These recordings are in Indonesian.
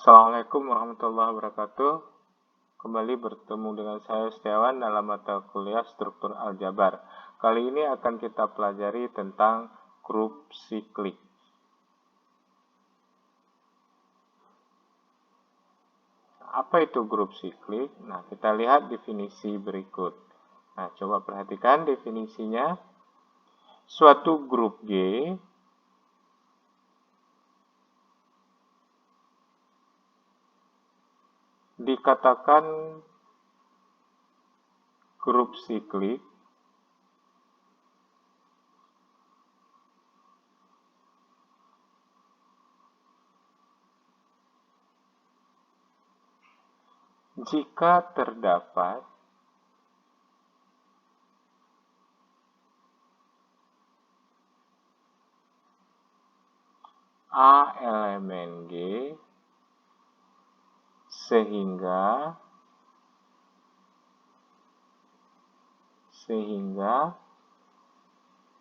Assalamualaikum warahmatullahi wabarakatuh. Kembali bertemu dengan saya Setiawan dalam mata kuliah struktur aljabar. Kali ini akan kita pelajari tentang grup siklik. Apa itu grup siklik? Nah, kita lihat definisi berikut. Nah, coba perhatikan definisinya. Suatu grup G dikatakan grup siklik jika terdapat A elemen G sehingga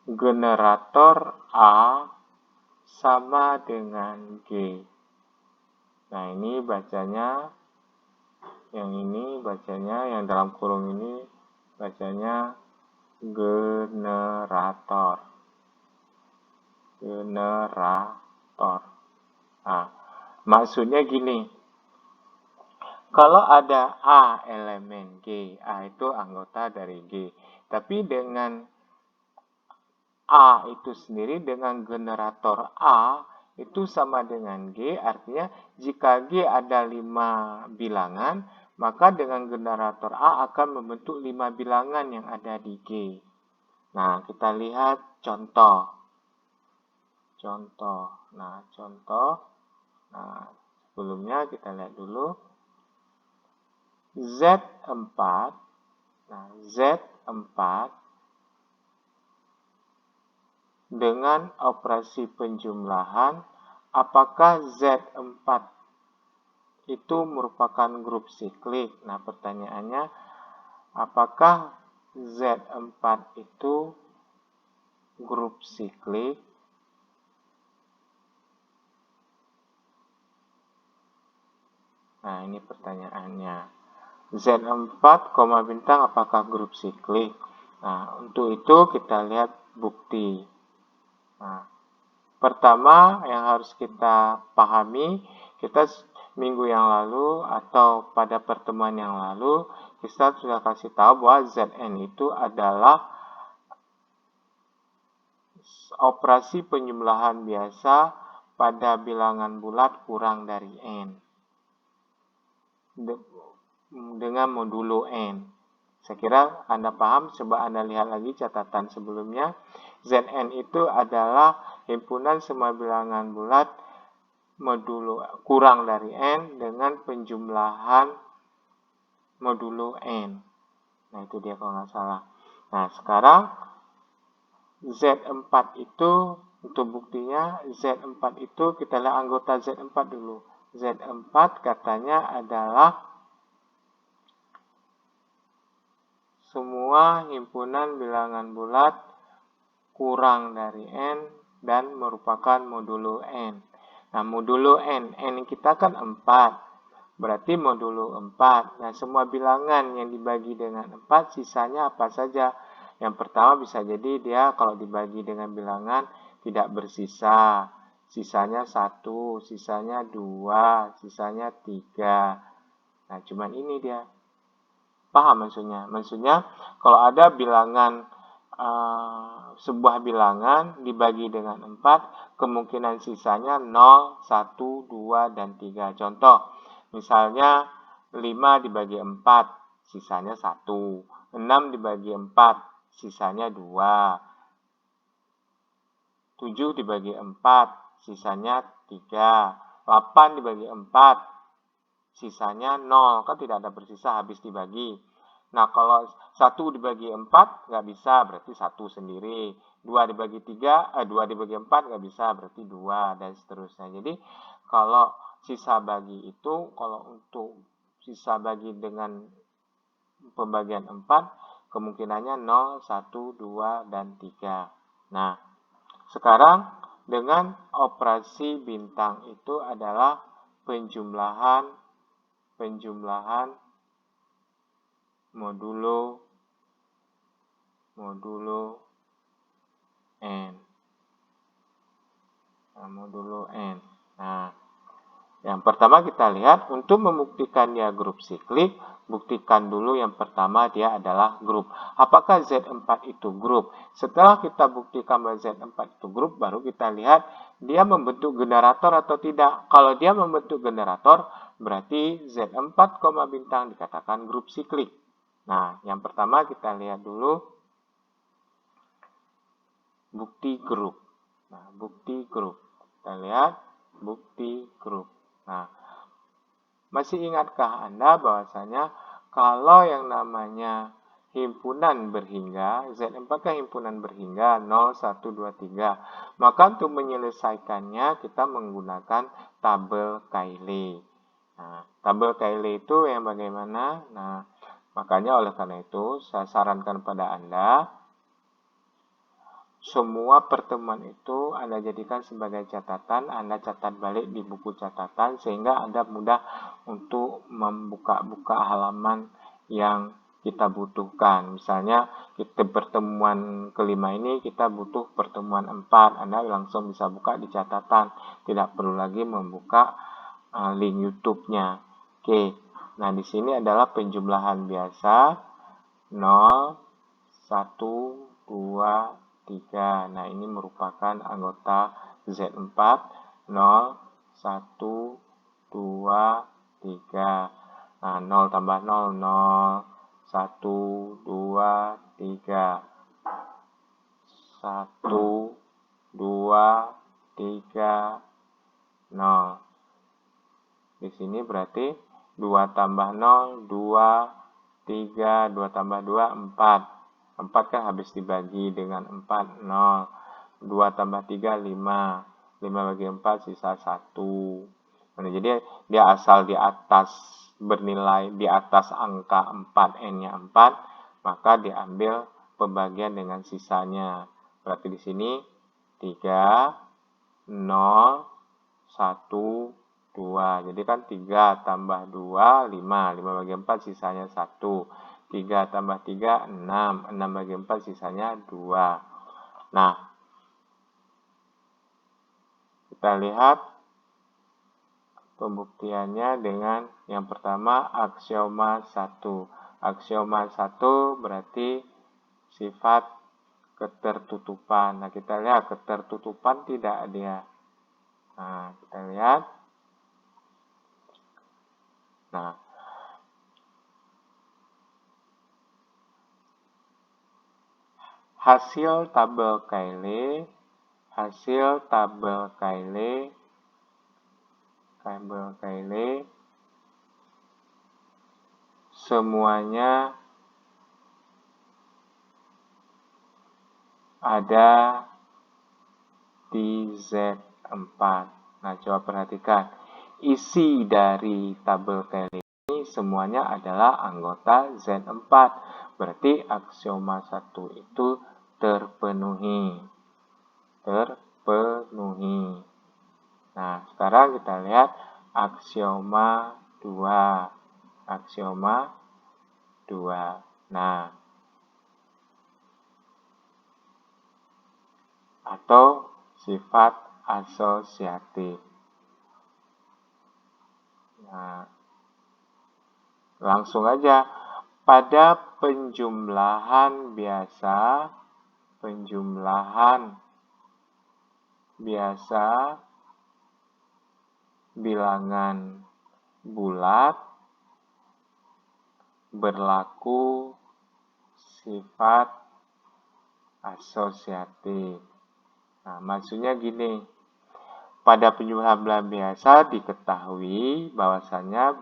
generator A sama dengan G. Nah, ini bacanya, yang dalam kurung ini bacanya generator. Nah, maksudnya gini. Kalau ada A elemen G, A itu anggota dari G. Tapi dengan A itu sendiri dengan generator A itu sama dengan G, artinya jika G ada 5 bilangan, maka dengan generator A akan membentuk 5 bilangan yang ada di G. Nah, kita lihat contoh. Nah, sebelumnya kita lihat dulu. Z4. Nah, Z4 dengan operasi penjumlahan, apakah Z4 itu merupakan grup siklik? Nah, pertanyaannya, apakah Z4 itu grup siklik? Nah, ini pertanyaannya. Z4, bintang, apakah grup siklik? Nah, untuk itu kita lihat bukti. Nah, pertama yang harus kita pahami, kita minggu yang lalu atau pada pertemuan yang lalu, kita sudah kasih tahu bahwa Zn itu adalah operasi penjumlahan biasa pada bilangan bulat kurang dari N. Dengan modulo N. Saya kira Anda paham, coba Anda lihat lagi catatan sebelumnya. Zn itu adalah himpunan semua bilangan bulat modulo kurang dari N dengan penjumlahan modulo N. Nah, itu dia kalau nggak salah. Nah, sekarang Z4 itu, untuk buktinya, Z4 itu kita lihat anggota Z4 dulu. Z4 katanya adalah semua himpunan bilangan bulat kurang dari N dan merupakan modulo N. Nah, modulo N kita kan 4. Berarti modulo 4. Nah, semua bilangan yang dibagi dengan 4, sisanya apa saja? Yang pertama bisa jadi dia kalau dibagi dengan bilangan tidak bersisa. Sisanya 1, sisanya 2, sisanya 3. Nah, cuman ini dia. Paham maksudnya? Maksudnya kalau ada bilangan, sebuah bilangan dibagi dengan 4, kemungkinan sisanya 0, 1, 2, dan 3. Contoh, misalnya 5 dibagi 4, sisanya 1. 6 dibagi 4, sisanya 2. 7 dibagi 4, sisanya 3. 8 dibagi 4, sisanya 0, kan tidak ada bersisa habis dibagi. Nah, kalau 1 dibagi 4 nggak bisa, berarti 1 sendiri. 2 dibagi 4 nggak bisa, berarti 2, dan seterusnya. Jadi, kalau sisa bagi itu, kalau untuk sisa bagi dengan pembagian 4, kemungkinannya 0, 1, 2, dan 3. Nah, sekarang dengan operasi bintang itu adalah penjumlahan modulo N. Modulo N. Nah, yang pertama kita lihat, untuk membuktikan dia grup siklik, buktikan dulu yang pertama dia adalah grup. Apakah Z4 itu grup? Setelah kita buktikan bahwa Z4 itu grup, baru kita lihat dia membentuk generator atau tidak. Kalau dia membentuk generator, berarti Z4, bintang dikatakan grup siklik. Nah, yang pertama kita lihat dulu bukti grup. Nah, bukti grup. Kita lihat bukti grup. Nah, masih ingatkah Anda bahwasanya kalau yang namanya himpunan berhingga, Z4 kan himpunan berhingga 0, 1, 2, 3. Maka untuk menyelesaikannya kita menggunakan tabel Cayley. Nah, tabel Cayley itu yang bagaimana? Nah, makanya oleh karena itu saya sarankan pada Anda, semua pertemuan itu Anda jadikan sebagai catatan, Anda catat balik di buku catatan sehingga Anda mudah untuk membuka-buka halaman yang kita butuhkan. Misalnya kita pertemuan kelima ini kita butuh pertemuan 4, Anda langsung bisa buka di catatan, tidak perlu lagi membuka link YouTube-nya. Oke. Nah, di sini adalah penjumlahan biasa 0, 1, 2, 3. Nah, ini merupakan anggota Z4 0, 1, 2, 3. Nah, 0 tambah 0, 0, 1, 2, 3. 1, 2, 3, 0. Di sini berarti 2 tambah 0, 2, 3, 2 tambah 2, 4. 4 kan habis dibagi dengan 4, 0. 2 tambah 3, 5. 5 bagi 4, sisa 1. Nah, jadi dia asal di atas bernilai, di atas angka 4, N-nya 4, maka diambil pembagian dengan sisanya. Berarti di sini 3, 0, 1, 2. Jadi kan 3 tambah 2, 5. 5 bagi 4, sisanya 1. 3 tambah 3, 6. 6 bagi 4, sisanya 2. Nah, kita lihat pembuktiannya dengan yang pertama, aksioma 1. Aksioma 1 berarti sifat ketertutupan. Nah, kita lihat ketertutupan tidak ada. Nah, kita lihat. Nah, hasil tabel Cayley semuanya ada di Z4. Nah, coba perhatikan. Isi dari tabel Cayley ini semuanya adalah anggota Z4. Berarti aksioma 1 itu terpenuhi. Nah, sekarang kita lihat aksioma 2. Nah, atau sifat asosiatif. Nah, langsung aja. Pada penjumlahan biasa bilangan bulat berlaku sifat asosiatif. Nah, maksudnya gini. Pada penjumlahan biasa diketahui bahwasanya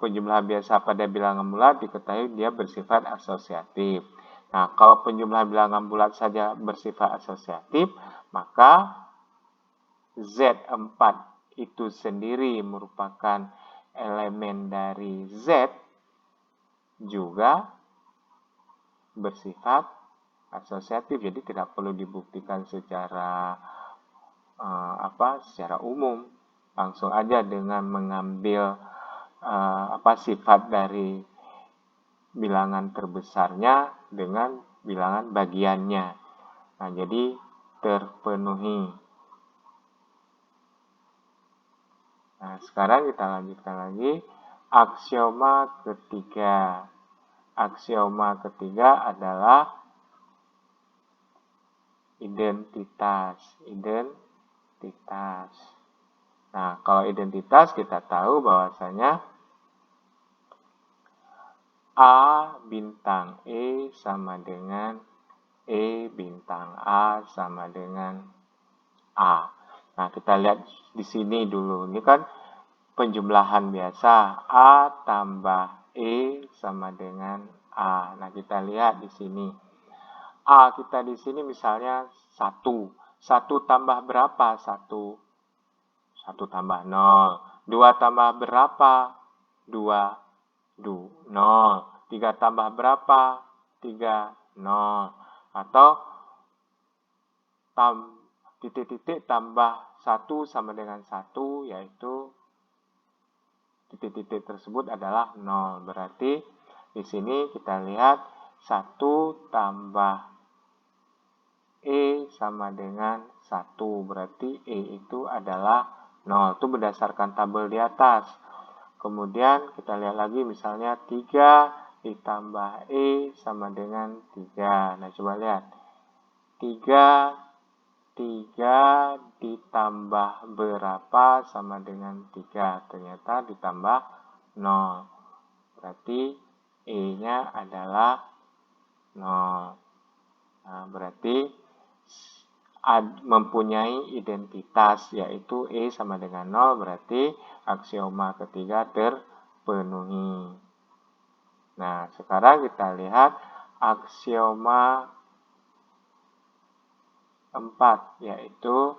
penjumlahan biasa pada bilangan bulat diketahui dia bersifat asosiatif. Nah, kalau penjumlahan bilangan bulat saja bersifat asosiatif, maka Z4 itu sendiri merupakan elemen dari Z juga bersifat asosiatif. Jadi tidak perlu dibuktikan secara secara umum. Langsung aja dengan mengambil sifat dari bilangan terbesarnya dengan bilangan bagiannya. Nah, jadi terpenuhi. Nah, sekarang kita lanjutkan lagi. Aksioma ketiga. Aksioma ketiga adalah identitas. Identitas. Nah, kalau identitas kita tahu bahwasanya A bintang E sama dengan E bintang A sama dengan A. Nah, kita lihat di sini dulu. Ini kan penjumlahan biasa. A tambah E sama dengan A. Nah, kita lihat di sini. A kita di sini misalnya 1. 1 tambah berapa? 1 tambah 0. 2 tambah berapa? 2. 0. 3 tambah berapa? 3. 0. Atau titik-titik tambah 1 sama dengan 1, yaitu titik-titik tersebut adalah 0. Berarti di sini kita lihat 1 tambah E sama dengan 1. Berarti E itu adalah 0. Itu berdasarkan tabel di atas. Kemudian kita lihat lagi misalnya 3 ditambah E sama dengan 3. Nah, coba lihat. 3 ditambah berapa sama dengan 3. Ternyata ditambah 0. Berarti E-nya adalah 0. Nah, berarti mempunyai identitas, yaitu E sama dengan 0, berarti aksioma ketiga terpenuhi. Nah, sekarang kita lihat aksioma 4, yaitu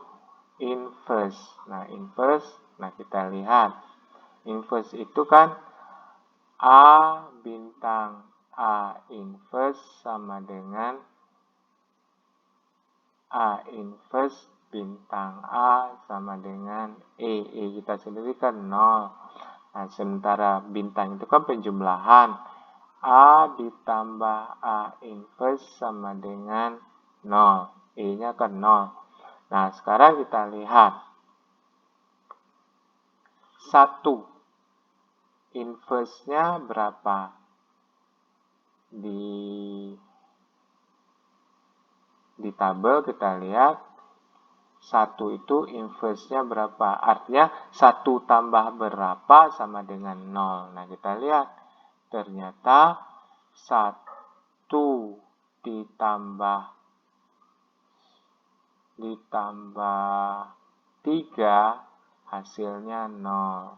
inverse. Nah, inverse, kita lihat. Inverse itu kan A bintang A inverse sama dengan A inverse bintang A sama dengan E. E kita sendiri kan 0. Nah, sementara bintang itu kan penjumlahan. A ditambah A inverse sama dengan 0. E-nya kan 0. Nah, sekarang kita lihat. 1. Inverse-nya berapa? Di tabel kita lihat 1 itu inverse-nya berapa? Artinya 1 tambah berapa sama dengan 0. Nah, kita lihat. Ternyata 1 ditambah 3 hasilnya 0.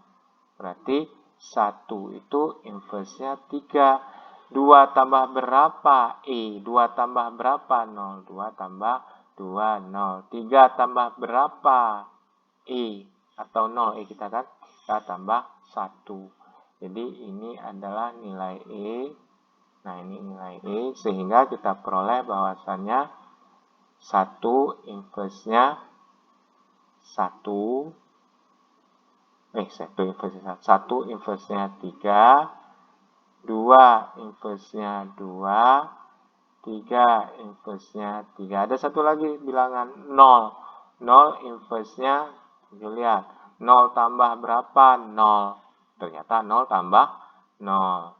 Berarti 1 itu inverse-nya 3. 2 tambah berapa? E. 2 tambah berapa? 0. 2 tambah 2, 0. 3 tambah berapa? E. Atau 0. E kita kan? Kita tambah 1. Jadi ini adalah nilai E. Nah, ini nilai E. Sehingga kita peroleh bahwasannya 1 inverse-nya 1 inverse-nya 3, 2 inverse-nya 2, 3 inverse-nya 3. Ada satu lagi bilangan 0. 0 inverse-nya, lihat. 0 tambah berapa? 0. Ternyata 0 tambah 0.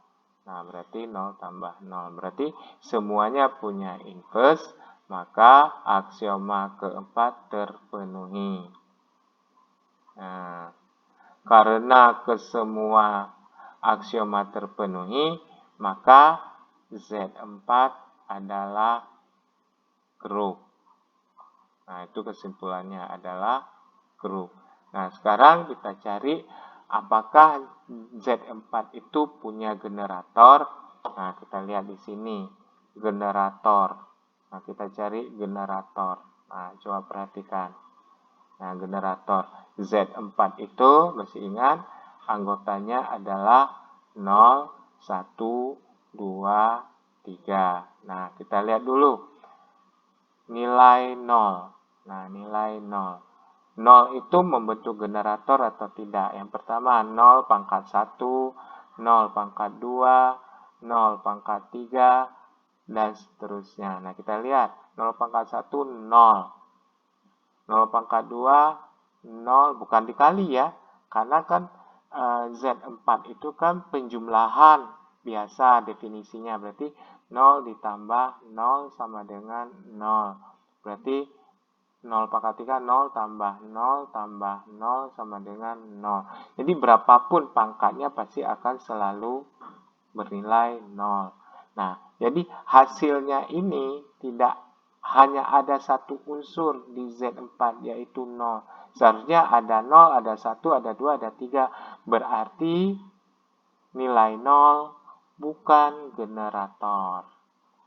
Nah, berarti 0 tambah 0. Berarti semuanya punya inverse, maka aksioma keempat terpenuhi. Nah, karena kesemua aksioma terpenuhi, maka Z4 adalah grup. Nah, itu kesimpulannya adalah grup. Nah, sekarang kita cari apakah Z4 itu punya generator. Nah, kita lihat di sini, generator. Nah, kita cari generator. Nah, coba perhatikan. Nah, generator Z4 itu, masih ingat, anggotanya adalah 0, 1, 2, 3. Nah, kita lihat dulu nilai 0. Nah, nilai 0. 0 itu membentuk generator atau tidak. Yang pertama 0 pangkat 1, 0 pangkat 2, 0 pangkat 3, dan seterusnya. Nah, kita lihat 0 pangkat 1, 0. 0 pangkat 2, 0, bukan dikali ya. Karena kan Z4 itu kan penjumlahan biasa definisinya. Berarti 0 ditambah 0 sama dengan 0. Berarti 0 pangkat 3, 0 tambah 0 tambah 0 sama dengan 0. Jadi berapapun pangkatnya pasti akan selalu bernilai 0. Nah, jadi hasilnya ini tidak hanya ada satu unsur di Z4 yaitu 0. Seharusnya ada 0, ada 1, ada 2, ada 3. Berarti nilai 0 bukan generator.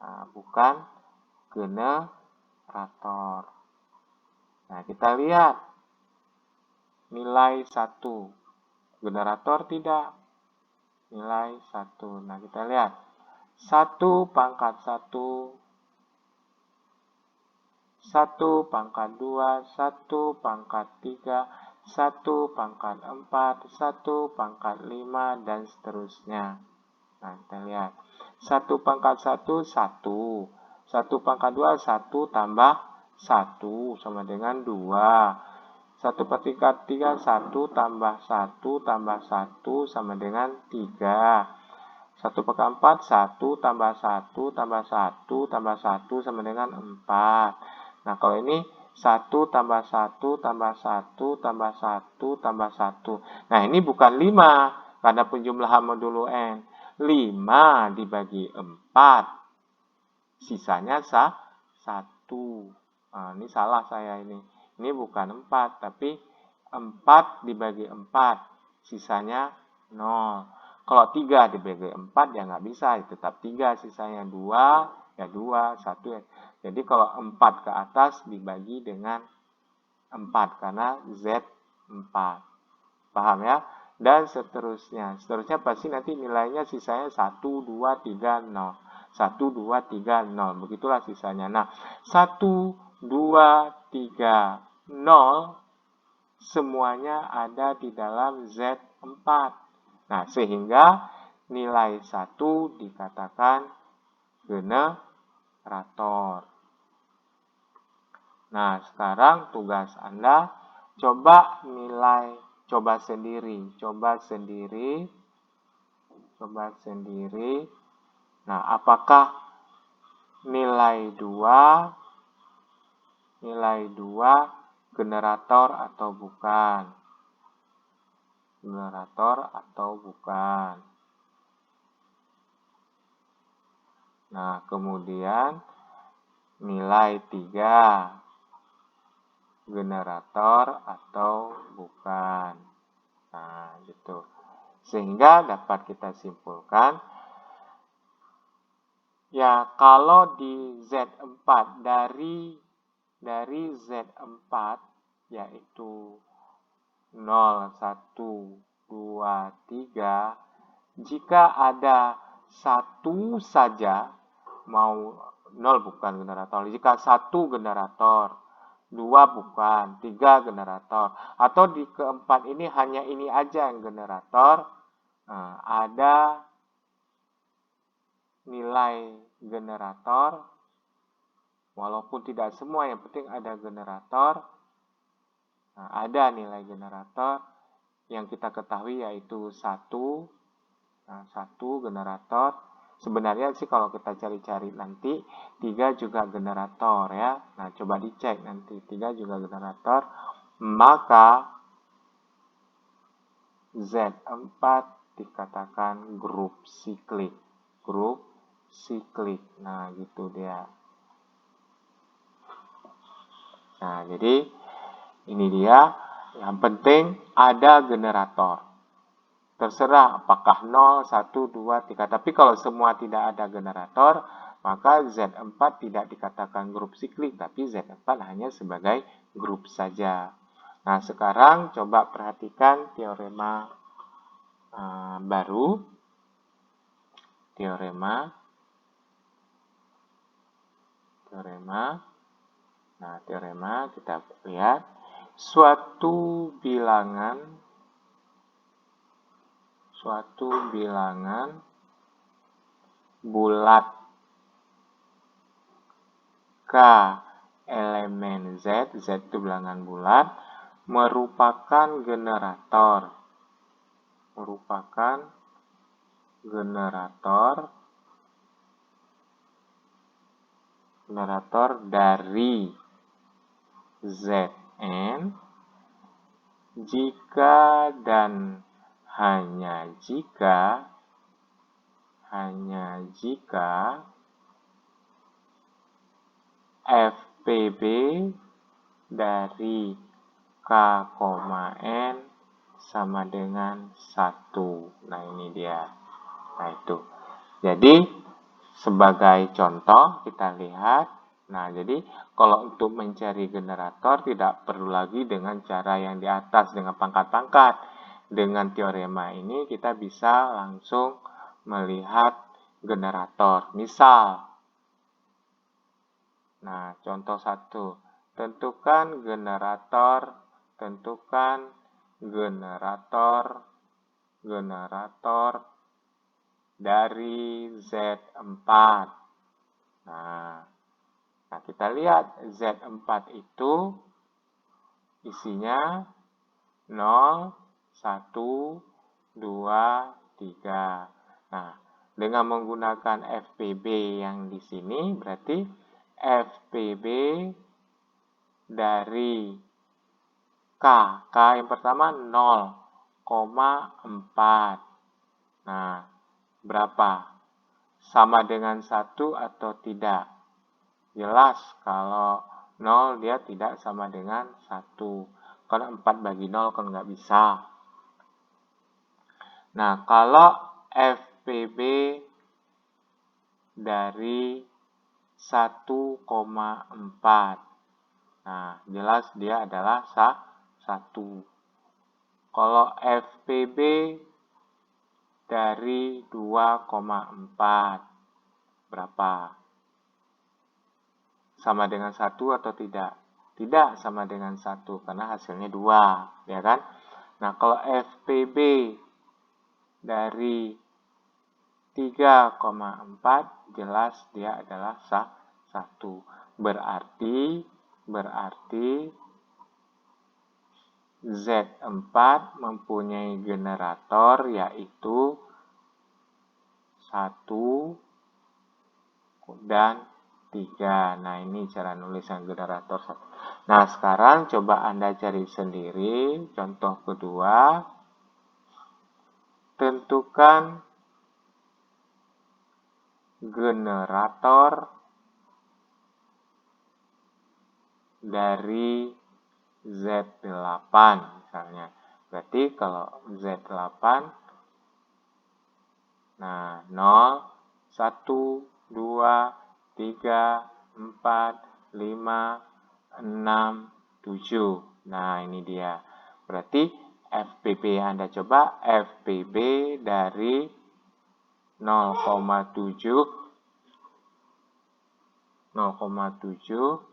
Nah, bukan generator. Nah, kita lihat nilai 1. Generator tidak. Nilai 1. Nah, kita lihat. 1 pangkat 1, 1 pangkat 2, 1 pangkat 3, 1 pangkat 4, 1 pangkat 5, dan seterusnya. Nah, kita lihat. 1 pangkat 1, 1. 1 pangkat 2, 1 tambah 1 sama dengan 2. 1 pangkat 3, 1 tambah 1 tambah 1 sama dengan 3. 1 pangkat 4, 1 tambah 1 tambah 1 tambah 1 sama dengan 4. Nah, kalau ini 1 tambah 1 tambah 1 tambah 1 tambah 1. Nah, ini bukan 5 karena penjumlahan modulo N. 5 dibagi 4. Sisanya 1. Nah, ini salah saya ini. Ini bukan 4, tapi 4 dibagi 4. Sisanya 0. Kalau 3 dibagi 4 ya nggak bisa. Tetap 3 sisanya 2, ya 2, 1 ya. Jadi kalau 4 ke atas dibagi dengan 4 karena Z4. Paham ya? Dan seterusnya. Seterusnya pasti nanti nilainya sisanya 1, 2, 3, 0. 1, 2, 3, 0. Begitulah sisanya. Nah, 1, 2, 3, 0 semuanya ada di dalam Z4. Nah, sehingga nilai 1 dikatakan generator. Nah, sekarang tugas Anda coba sendiri. Nah, apakah nilai 2 generator atau bukan? Generator atau bukan? Nah, kemudian nilai 3 generator atau bukan? Nah, gitu. Sehingga dapat kita simpulkan, ya kalau di Z4 dari Z4 yaitu 0, 1, 2, 3, jika ada satu saja, mau 0 bukan generator, jika 1 generator, 2 bukan, 3 generator, atau di keempat ini hanya ini aja yang generator, ada nilai generator, walaupun tidak semua, yang penting ada generator. Nah, ada nilai generator yang kita ketahui yaitu 1. Nah, 1 generator. Sebenarnya sih kalau kita cari-cari nanti 3 juga generator ya. Nah, coba dicek nanti 3 juga generator. Maka Z4 dikatakan grup siklik. Nah, gitu dia. Nah, jadi ini dia. Yang penting ada generator. Terserah apakah 0, 1, 2, 3. Tapi kalau semua tidak ada generator, maka Z4 tidak dikatakan grup siklik, tapi Z4 hanya sebagai grup saja. Nah, sekarang coba perhatikan teorema baru. Nah, teorema kita lihat. suatu bilangan bulat K elemen Z itu bilangan bulat, merupakan generator dari Zn jika dan hanya jika FPB dari K, N sama dengan 1. Nah, ini dia. Nah, itu. Jadi, sebagai contoh, kita lihat. Nah, jadi kalau untuk mencari generator tidak perlu lagi dengan cara yang di atas, dengan pangkat-pangkat. Dengan teorema ini kita bisa langsung melihat generator. Misal, nah, contoh 1. Tentukan generator dari Z4. Nah, kita lihat Z4 itu isinya 0, 1, 2, 3. Nah, dengan menggunakan FPB yang di sini berarti FPB dari K yang pertama 0,4. Nah, berapa? Sama dengan 1 atau tidak? Jelas kalau 0 dia tidak sama dengan 1. Karena 4 bagi 0 kan nggak bisa. Nah, kalau FPB dari 1,4. Nah, jelas dia adalah 1. Kalau FPB dari 2,4 berapa? Sama dengan 1 atau tidak? Tidak sama dengan 1 karena hasilnya 2, ya kan? Nah, kalau FPB dari 3,4 jelas dia adalah 1. Berarti Z4 mempunyai generator yaitu 1 dan 3. Nah, ini cara nulisan generator 1. Nah, sekarang coba Anda cari sendiri. Contoh kedua, tentukan generator dari Z8 misalnya. Berarti kalau Z8, nah 0, 1, 2, 3, 4, 5, 6, 7. Nah, ini dia. Berarti FPB Anda coba, FPB dari 0,7.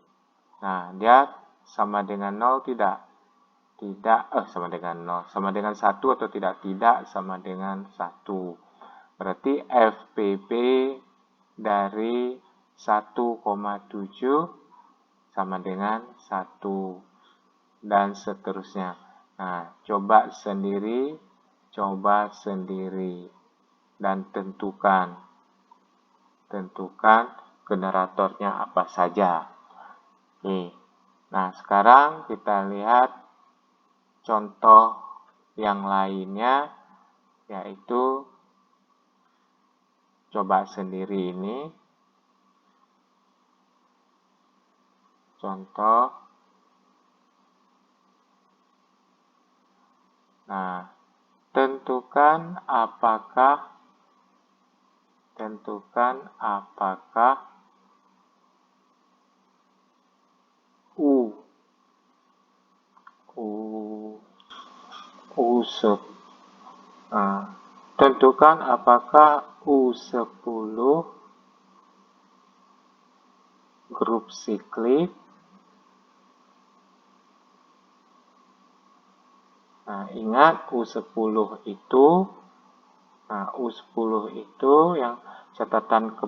Nah, dia sama dengan 0 tidak? Tidak, sama dengan 0. Sama dengan 1 atau tidak? Tidak, sama dengan 1. Berarti FPB dari 1,7 sama dengan 1. Dan seterusnya. Nah, coba sendiri. Dan tentukan generatornya apa saja. Oke. Nah, sekarang kita lihat contoh yang lainnya, yaitu coba sendiri ini. Contoh. Nah, tentukan apakah tentukan apakah U10 grup siklik Nah, ingat U10 itu, yang catatan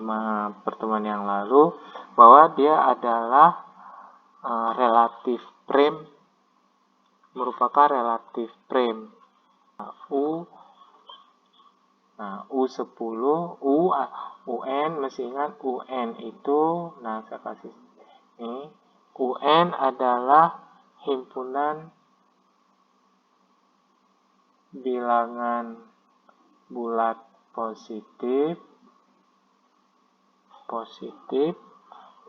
pertemuan yang lalu, bahwa dia adalah relatif prime, merupakan relatif prime. U10, UN, mesti ingat UN itu, saya kasih ini, UN adalah himpunan bilangan bulat positif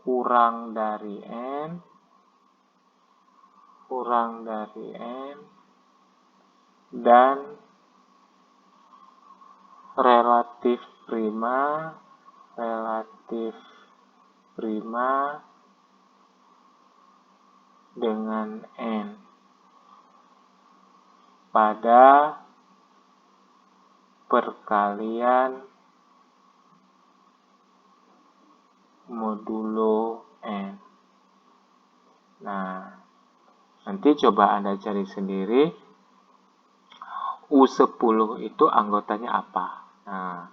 kurang dari N dan relatif prima dengan N pada perkalian modulo N. Nah, nanti coba Anda cari sendiri U10 itu anggotanya apa. Nah,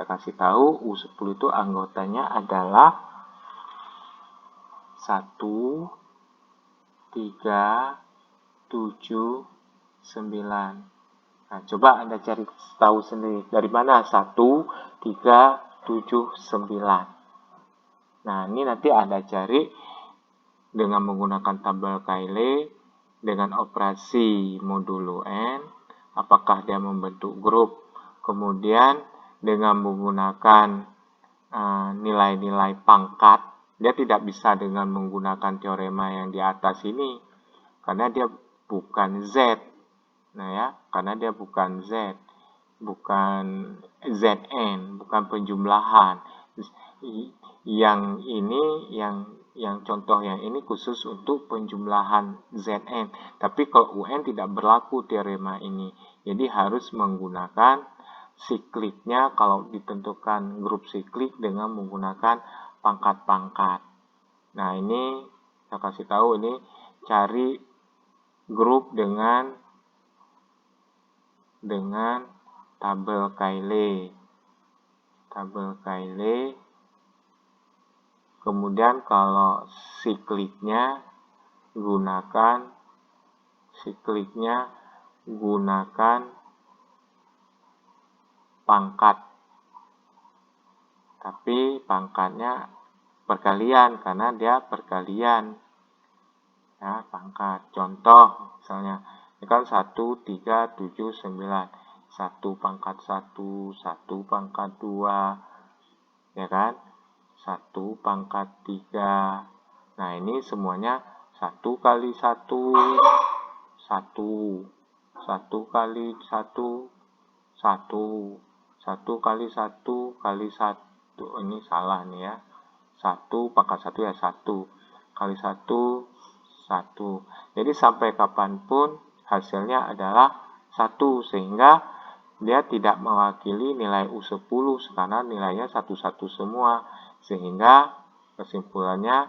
saya kasih tahu U10 itu anggotanya adalah 1, 3, 7, 9. Nah, coba Anda cari tahu sendiri dari mana 1, 3, 7, 9. Nah, ini nanti Anda cari dengan menggunakan tabel Cayley dengan operasi modulo N, apakah dia membentuk grup. Kemudian dengan menggunakan nilai-nilai pangkat, dia tidak bisa dengan menggunakan teorema yang di atas ini, karena dia bukan Z. Nah ya, karena dia bukan Z, bukan Zn, bukan penjumlahan. Yang ini, yang contoh yang ini khusus untuk penjumlahan Zn. Tapi kalau UN tidak berlaku teorema ini. Jadi harus menggunakan sikliknya kalau ditentukan grup siklik dengan menggunakan pangkat-pangkat. Nah, ini saya kasih tahu, ini cari grup dengan tabel Cayley. Kemudian kalau sikliknya gunakan pangkat. Tapi pangkatnya perkalian karena dia perkalian. Ya, pangkat. Contoh misalnya ini kan 1, 3, 7, 9. 1 pangkat 1, 1 pangkat 2, ya kan? 1 pangkat 3. Nah, ini semuanya 1 kali 1, 1. 1 kali 1, 1. 1 kali 1 kali 1. Ini salah nih ya. 1 pangkat 1 ya 1. Kali 1, 1. Jadi sampai kapanpun hasilnya adalah 1, sehingga dia tidak mewakili nilai U10 karena nilainya satu-satu semua, sehingga kesimpulannya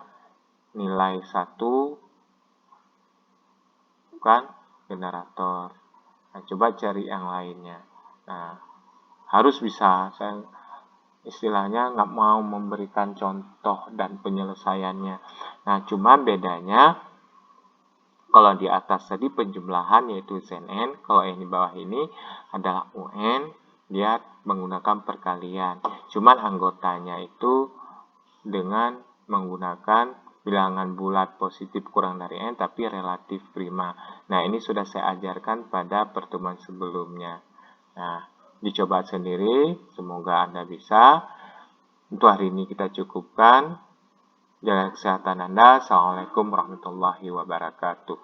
nilai 1 bukan generator. Nah, coba cari yang lainnya. Nah, harus bisa. Saya istilahnya nggak mau memberikan contoh dan penyelesaiannya. Nah, cuma bedanya kalau di atas tadi penjumlahan yaitu Zn, kalau yang di bawah ini adalah UN, dia menggunakan perkalian. Cuman anggotanya itu dengan menggunakan bilangan bulat positif kurang dari N tapi relatif prima. Nah, ini sudah saya ajarkan pada pertemuan sebelumnya. Nah, dicoba sendiri, semoga Anda bisa. Untuk hari ini kita cukupkan. Jaga kesehatan Anda. Assalamualaikum warahmatullahi wabarakatuh.